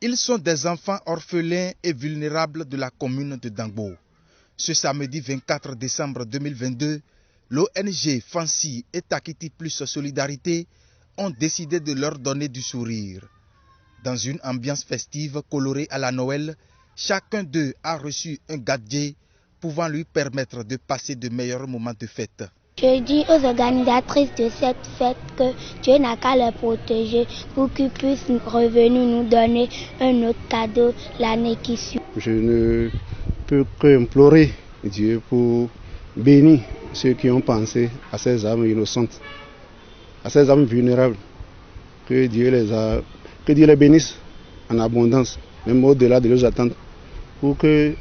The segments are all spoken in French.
Ils sont des enfants orphelins et vulnérables de la commune de Dangbo. Ce samedi 24 décembre 2022, l'ONG Fancy et Takiti Plus Solidarité ont décidé de leur donner du sourire. Dans une ambiance festive colorée à la Noël, chacun d'eux a reçu un gadget pouvant lui permettre de passer de meilleurs moments de fête. Je dis aux organisatrices de cette fête que Dieu n'a qu'à les protéger pour qu'ils puissent revenir nous donner un autre cadeau l'année qui suit. Je ne peux qu'implorer Dieu pour bénir ceux qui ont pensé à ces âmes innocentes, à ces âmes vulnérables. Que Dieu les bénisse en abondance, même au-delà de leurs attentes, pour qu'ils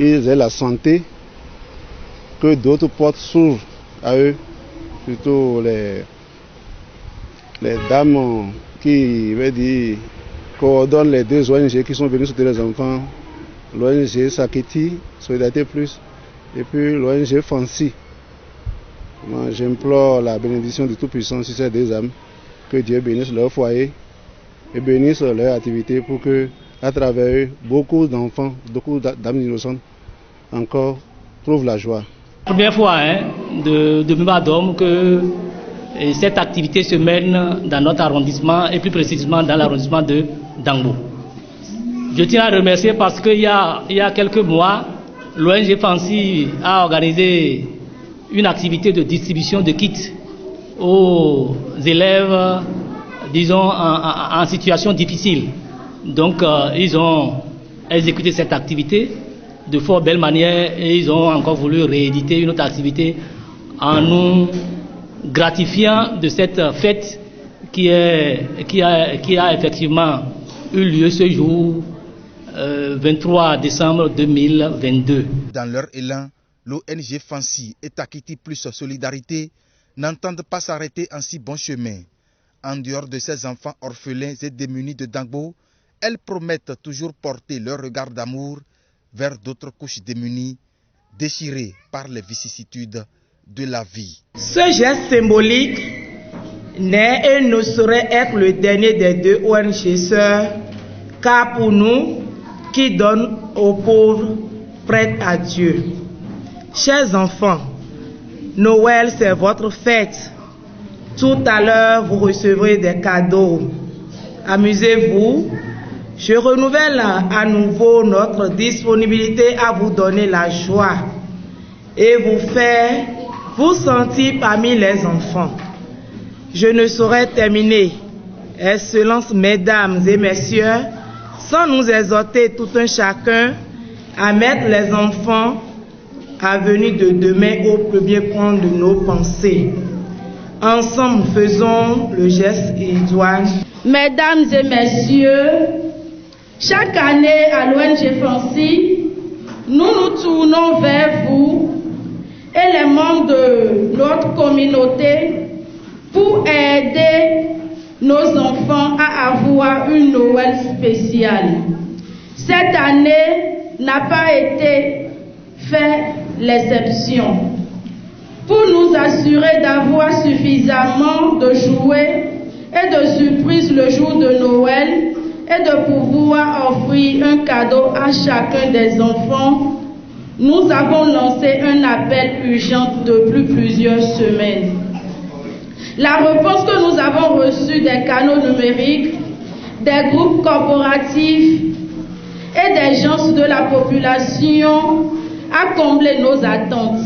aient la santé, que d'autres portes s'ouvrent à eux, surtout les dames qui coordonnent les deux ONG qui sont venues soutenir les enfants, l'ONG Sakiti, Solidarité Plus, et puis l'ONG Fancy. Moi, j'implore la bénédiction de Tout-Puissant sur ces deux âmes, que Dieu bénisse leur foyer et bénisse leur activité pour que, à travers eux, beaucoup d'enfants, beaucoup d'âmes innocentes encore trouvent la joie. Première fois de Mbadom que cette activité se mène dans notre arrondissement et plus précisément dans l'arrondissement de Dangbo. Je tiens à remercier parce qu'il y a quelques mois, l'ONG Fancy a organisé une activité de distribution de kits aux élèves, disons, en situation difficile. Donc, ils ont exécuté cette activité de fort belle manière et ils ont encore voulu rééditer une autre activité en nous gratifiant de cette fête qui a effectivement eu lieu ce jour 23 décembre 2022. Dans leur élan, l'ONG Fancy et Takiti Plus Solidarité n'entendent pas s'arrêter en si bon chemin. En dehors de ces enfants orphelins et démunis de Dangbo, elles promettent toujours porter leur regard d'amour vers d'autres couches démunies, déchirées par les vicissitudes de la vie. Ce geste symbolique n'est et ne saurait être le dernier des deux ONG sœurs, car pour nous, qui donnent aux pauvres, prêtent à Dieu. Chers enfants, Noël c'est votre fête. Tout à l'heure, vous recevrez des cadeaux. Amusez-vous. Je renouvelle à nouveau notre disponibilité à vous donner la joie et vous faire vous sentir parmi les enfants. Je ne saurais terminer, Excellences, mesdames et messieurs, sans nous exhorter tout un chacun à mettre les enfants à venir de demain au premier plan de nos pensées. Ensemble, faisons le geste idoine. Mesdames et messieurs, chaque année à l'ONG Fancy, nous nous tournons vers vous et les membres de notre communauté pour aider nos enfants à avoir une Noël spéciale. Cette année n'a pas été fait l'exception. Pour nous assurer d'avoir suffisamment de jouets et de surprises le jour de Noël, et de pouvoir offrir un cadeau à chacun des enfants, nous avons lancé un appel urgent depuis plusieurs semaines. La réponse que nous avons reçue des canaux numériques, des groupes corporatifs et des gens de la population a comblé nos attentes.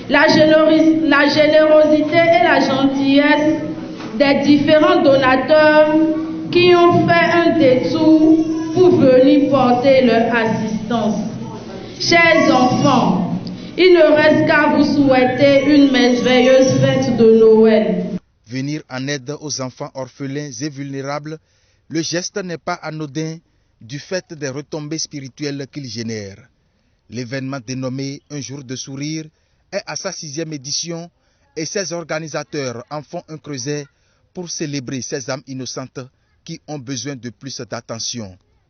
La générosité et la gentillesse des différents donateurs qui ont fait un détour pour venir porter leur assistance. Chers enfants, il ne reste qu'à vous souhaiter une merveilleuse fête de Noël. Venir en aide aux enfants orphelins et vulnérables, le geste n'est pas anodin du fait des retombées spirituelles qu'il génère. L'événement dénommé Un jour de sourire est à sa 6e édition et ses organisateurs en font un creuset pour célébrer ces âmes innocentes qui ont besoin de plus d'attention.